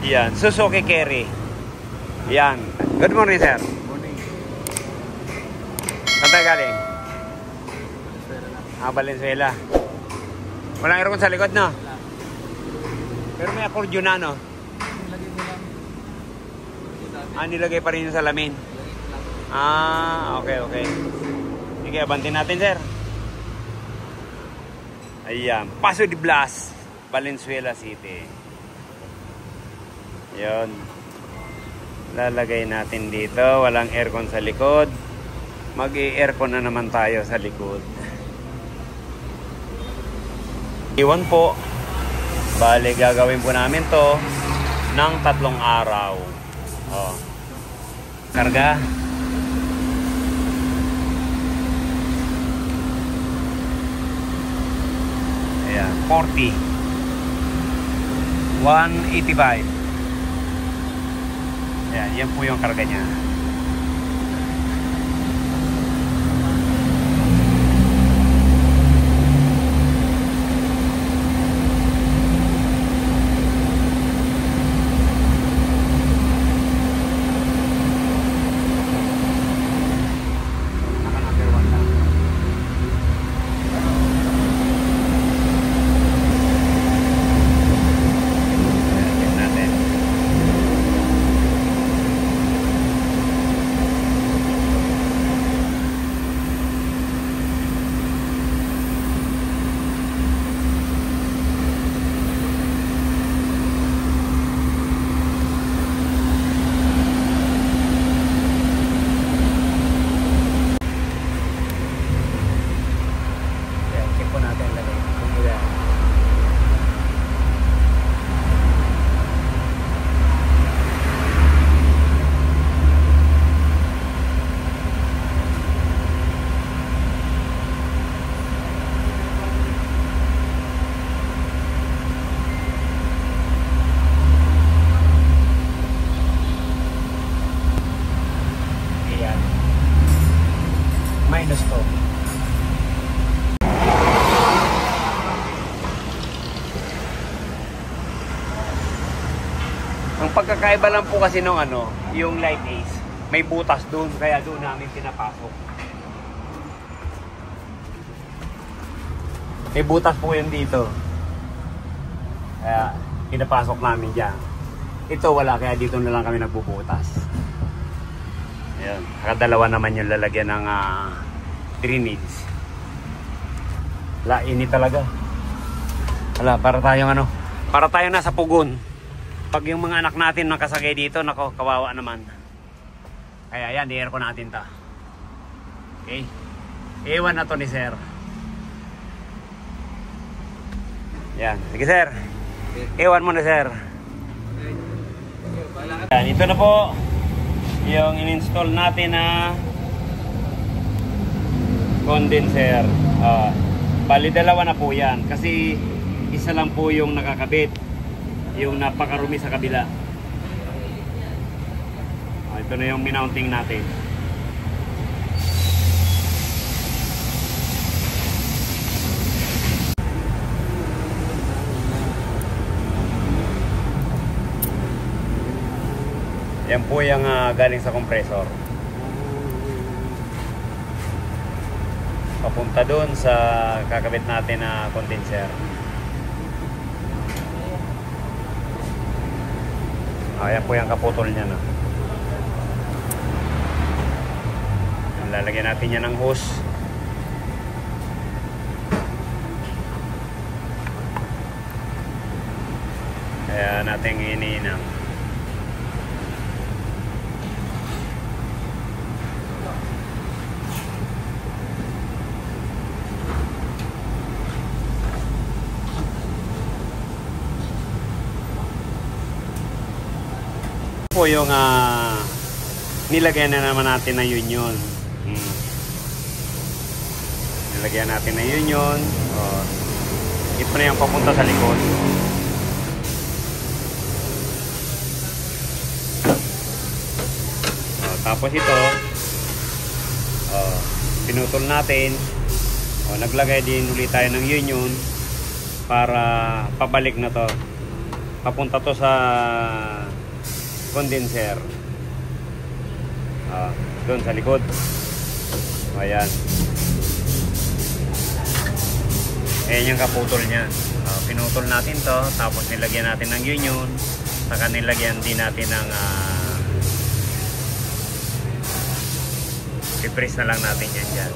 Yan, Suzuki Carry. Yan. Good morning, sir. Morning. Saan tayo galing? Valenzuela. Walang aircon sa likod, no? Pero may accordion na, no? Nilagay mo lang. Nilagay pa rin yung salamin. Okay. Sige, abantin natin, sir. Ayan, Paso de Blas, Valenzuela City. Yun. Lalagay natin dito. Walang aircon sa likod. Mag-i-aircon na naman tayo sa likod. Iwan po. Bale, gagawin po namin to ng 3 araw. Oh. Karga. Ayan, 40. 185. Ayan, yan po yung karga niya. Minus to. Ang pagkakaiba lang po kasi nung yung Light Ace, may butas doon, kaya doon namin pinapasok. May butas po yun dito. Kaya pinapasok namin dyan. Ito wala, kaya dito na lang kami nagbubutas. Ayan, nakadalawa naman yung lalagyan ng drainage. Init talaga. Wala, para tayong nasa pugon. Pag yung mga anak natin nakasagay dito, nako, kawawa naman. Kaya yan, i-aircon natin ta. Okay? Ewan na to ni sir. Yan, sige sir. Ewan mo na sir. Yan, ito na po yung in-install natin na condenser. Bali dalawa na po yan kasi isa lang po yung nakakabit, yung napakarumi sa kabila. Ito na yung minounting natin. Yan po yung galing sa compressor. Papunta doon sa kakabit natin na condenser. Ayan po yung kaputol niya na. Lalagyan natin yan ng hose. Kaya natin iniinang. Po yung nilagyan na naman natin na union. Nilagyan natin na union. Ito na yung papunta sa likod. Tapos ito pinutol natin. Naglagay din ulit tayo ng union para pabalik na to. Papunta to sa condenser. Doon sa likod. Ayan. Ayan yung kaputol niya. Pinutol natin to, tapos nilagyan natin ng union, saka nilagyan din natin ng i-press na lang natin yan dyan.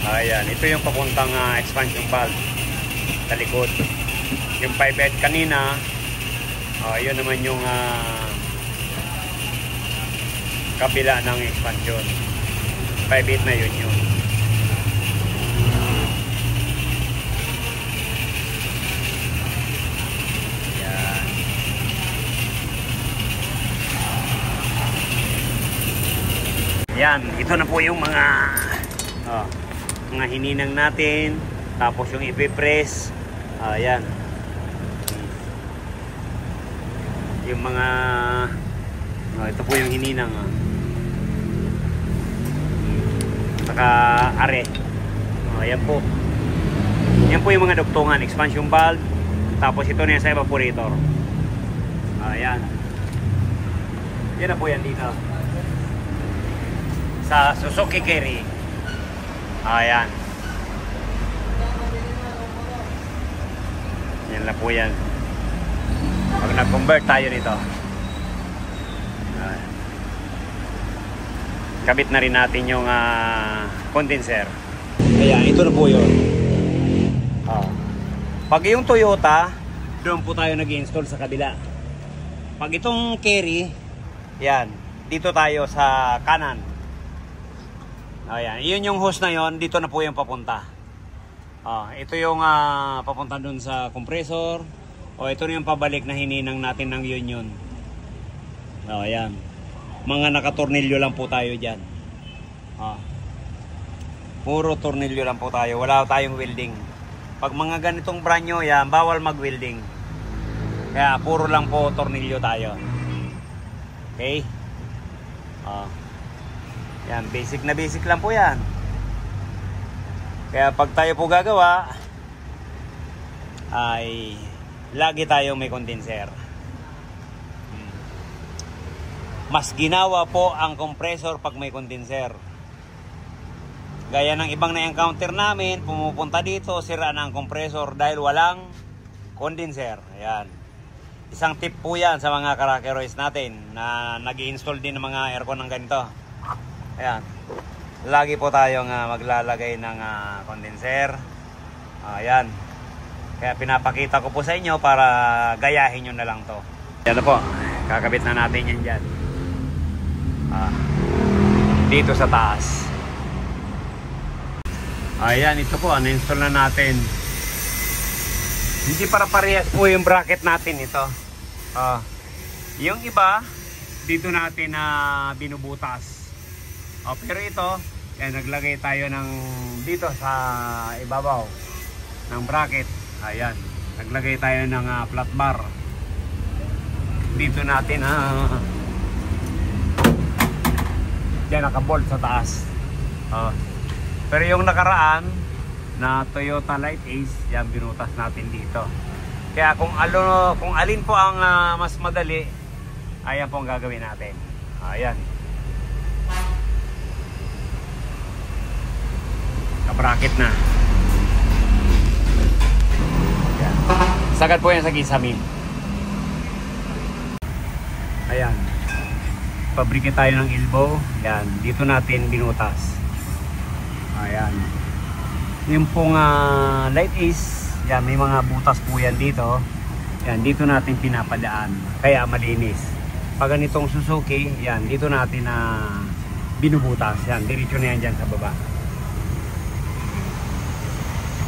Ayan, ito yung papuntang expansion valve sa likod. Yung 5/8 kanina, yun naman yung kabila ng expansion. 5/8 na yun yun. Yan. Yan, ito na po yung mga hininang natin. Tapos yung ipipress. Yan. Yung mga ito po yung hininang. Saka are. Ayan po. Yan po yung mga dugtungan, expansion valve. Tapos ito na yan sa evaporator. Ayan. Yan na po yan dito. Sa Suzuki Carry. Ayan. Yan na po yan. Pag nag-convert tayo nito. Kabit na rin natin yung condenser. Ayan, ito na po yun. Pag yung Toyota, doon po tayo nag-install sa kabila. Pag itong Carry, yan, dito tayo sa kanan. Ayan, yun yung hose na yun, dito na po yung papunta. Ito yung papunta doon sa compressor. Ito na yung pabalik na hininang natin ng union. Ayan. Mga nakatornilyo lang po tayo dyan. Puro tornilyo lang po tayo. Wala tayong welding. Pag mga ganitong brand nyo, yan, bawal mag-welding. Kaya puro lang po tornilyo tayo. Okay? Yan, basic na basic lang po yan. Kaya pag tayo po gagawa, ay lagi tayo may condenser. Mas ginawa po ang compressor pag may condenser. Gaya ng ibang na-encounter namin, pumupunta dito, sira na ang compressor dahil walang condenser. Ayan. Isang tip po yan sa mga Karakerois natin na nag-i-install din ng mga aircon ng ganito. Ayan. Lagi po tayong maglalagay ng condenser. Ayan. Kaya pinapakita ko po sa inyo para gayahin nyo na lang to. Ayan na po. Kakabit na natin yan dyan. Dito sa taas. Ayan, ito po, na-install na natin. Hindi para parehas po yung bracket natin ito. Yung iba, dito natin binubutas. Pero ito, yan, naglagay tayo ng dito sa ibabaw ng bracket. Ayan, naglagay tayo ng flat bar. Dito natin yan, nakabolt sa taas. Pero yung nakaraan na Toyota Light Ace, yan, binutas natin dito. Kaya kung alin po ang mas madali, ayan po ang gagawin natin. Ayan. Ka-bracket na. Ayan. Sagad po yan sa kisame. Ayan. Pabrika tayo ng elbow. Yan, dito natin binutas. Ayan. Yung pong Light Ace, yan, may mga butas po yan dito. Yan, dito natin pinapadaan. Kaya malinis. Pag ganitong Suzuki, yan, dito natin binubutas. Yan, diretso na yan dyan sa baba.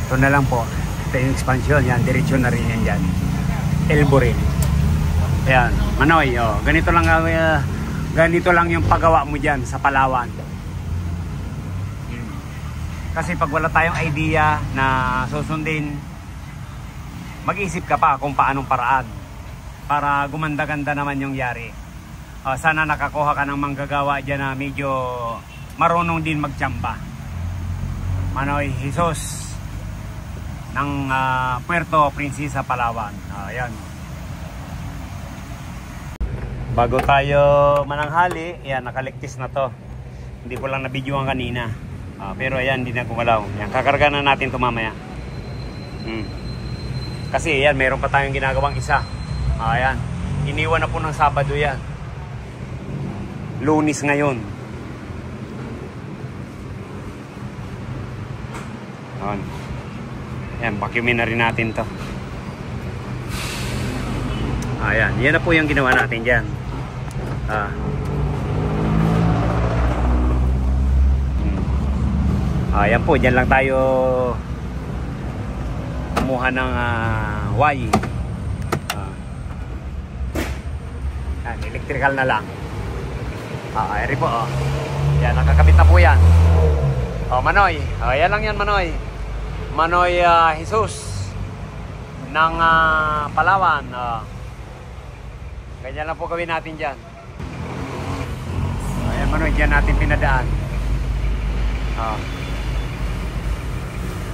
Ito na lang po. Ito yung expansion. Yan, diretso na rin yan dyan. Elbow rin. Ayan, Manoy, ganito lang ganito lang yung paggawa mo dyan sa Palawan. Kasi pag wala tayong idea na susundin, mag-isip ka pa kung paanong paraan para gumanda-ganda naman yung yari. Sana nakakuha ka ng manggagawa dyan na medyo marunong din magtsamba. Manoy, Jesus. ng Puerto Princesa, Palawan. Ayan. Bago tayo mananghali, yan, nakaligtis na to. Hindi ko lang na-videoan kanina. Pero ayan, hindi na gumalaw. Yan, kakarga na natin ito mamaya. Kasi yan, meron pa tayong ginagawang isa. Ayan. Iniwan na po ng Sabado yan. Lunes ngayon. Ayan, vacuumin na rin natin to. Ayan, yan na po yung ginawa natin dyan. Ayan po, dyan lang tayo kumuha ng Y. Ayan, electrical na lang. Eri po, yan, nakakabit na po yan. Manoy, yan lang yan, Manoy. Manoy Jesus ng Palawan. Ganyan lang po gawin natin dyan. Ayan, Manoy, dyan natin pinadaan.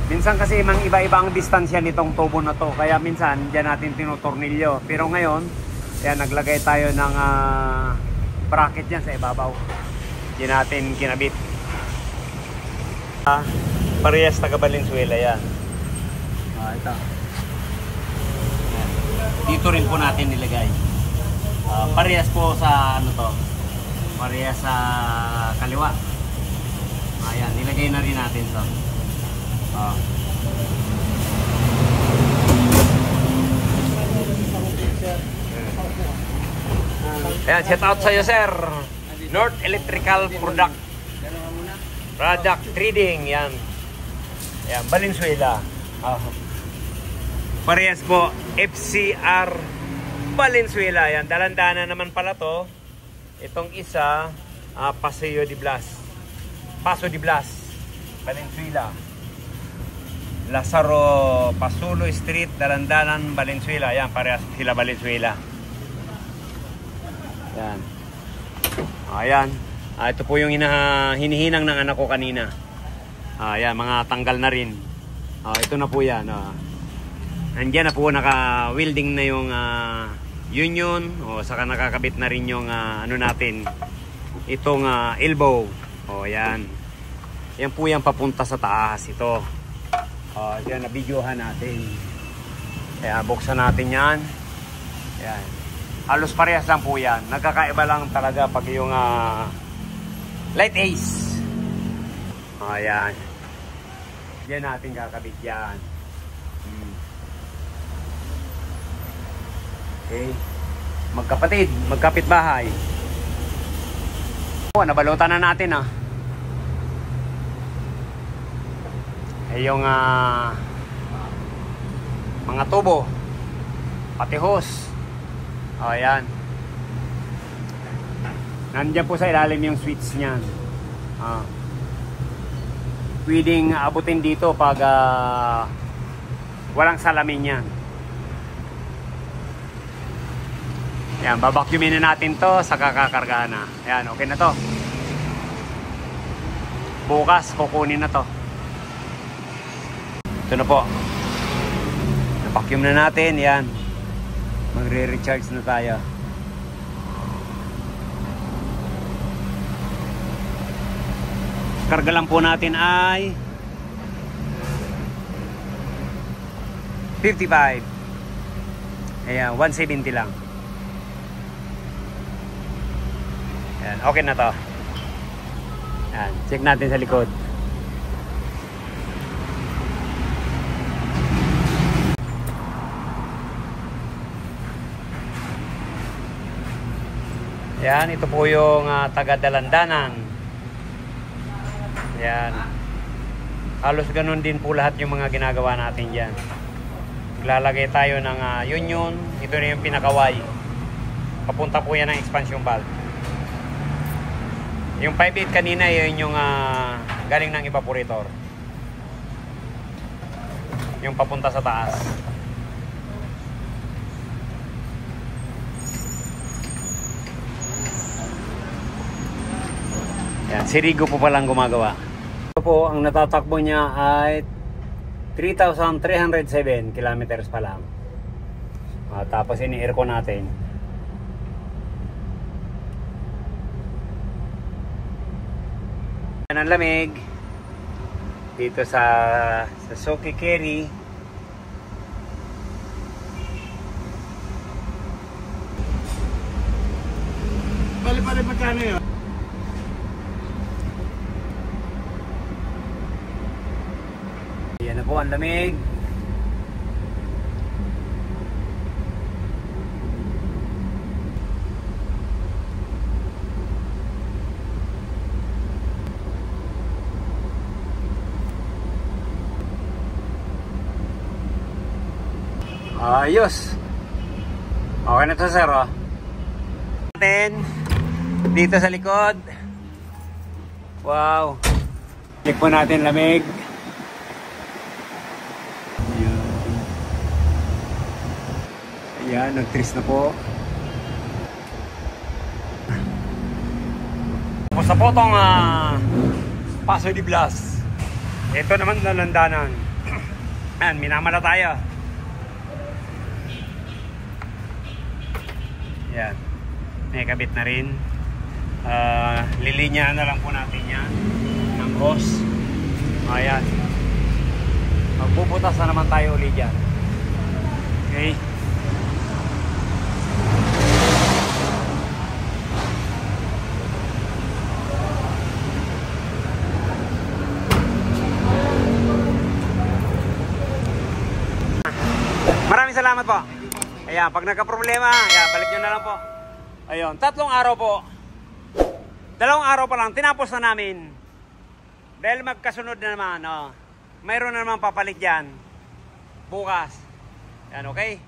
Minsan kasi mang iba-iba ang distansya nitong tubo na to, kaya minsan dyan natin tinutornilyo. Pero ngayon, ayan, naglagay tayo ng bracket dyan sa ibabaw. Dyan natin kinabit. Parehas taga Valenzuela yan. Ito. Ayan. Dito rin po natin nilagay. Parehas po sa ano to. Parehas sa kaliwa. Ayan, nilagay na rin natin to. Ayan, shout out sa iyo, sir. North Electrical Product Trading, yan. Ayan, Valenzuela. Parehas po, FCR Valenzuela. Yan, dalandana naman pala to. Itong isa, Paso de Blas, Valenzuela. Lazaro Pasulo Street, Dalandanan, Valenzuela. Yan, parehas sila Valenzuela. Yan. Ayan. Ito po yung hinihinang ng anak ko kanina. Ayan, mga tanggal na rin. Ito na po yan. Andiyan na po, naka-welding na yung union. Saka nakakabit na rin yung ano natin. Itong elbow. Ayan. Yan po yung papunta sa taas. Ito. Yan, na-videohan natin. Kaya buksan natin yan. Ayan. Halos parehas lang po yan. Nagkakaiba lang talaga pag yung light ace. Ayan. Yan natin kakabit yan. Okay. Magkapatid, magkapit bahay. Nabalutan na natin yung mga tubo, pati hose. Ayan. Nandiyan po sa ilalim yung switch niyan. Pwedeng abutin dito pag walang salamin yan. Ayan, babacuumin na natin to sa kakakargahan na. Ayan, okay na to. Bukas, kukunin na to. Ito na po. Vacuum na natin. Yan. Magre-recharge na tayo. Karga lang po natin ay 55. Ayan, 170 lang. Ayan, okay na to. Ayan, check natin sa likod. Yan, ito po yung taga-Dalandanan. Yan. Halos ganun din po lahat yung mga ginagawa natin dyan. Lalagay tayo ng union. Ito na yung pinakaway. Papunta po yan ng expansion valve. Yung 5.8 kanina, yun yung galing ng evaporator. Yung papunta sa taas. Yan, si Rigo po palang gumagawa. Ito po, ang natatakbo niya ay 3,307 kilometers pa lang. Tapos ini-aircon natin. Yan ang lamig dito sa Suzuki Carry. Bali magkano yun? Yan na po ang lamig. Ayos. Okay na to, sir, oh. Dito sa likod. Wow. Check po natin lamig. Ayan, nag-tris na po. Tapos na po itong Paso de Blas. Ito naman nalandanan. Ayan, minamala tayo. Ayan, may kabit na rin. Lilinyahan na lang po natin yan ng hose. Ayan, magbubutas na naman tayo ulit dyan. Okay. Maraming salamat po. Ayan, pag nagka-problema, ayan, balik nyo na lang po. Ayun, 3 araw po. 2 araw pa lang, tinapos na namin. Dahil magkasunod na naman, oh. Mayroon na naman papalit dyan. Bukas. Ayan, okay?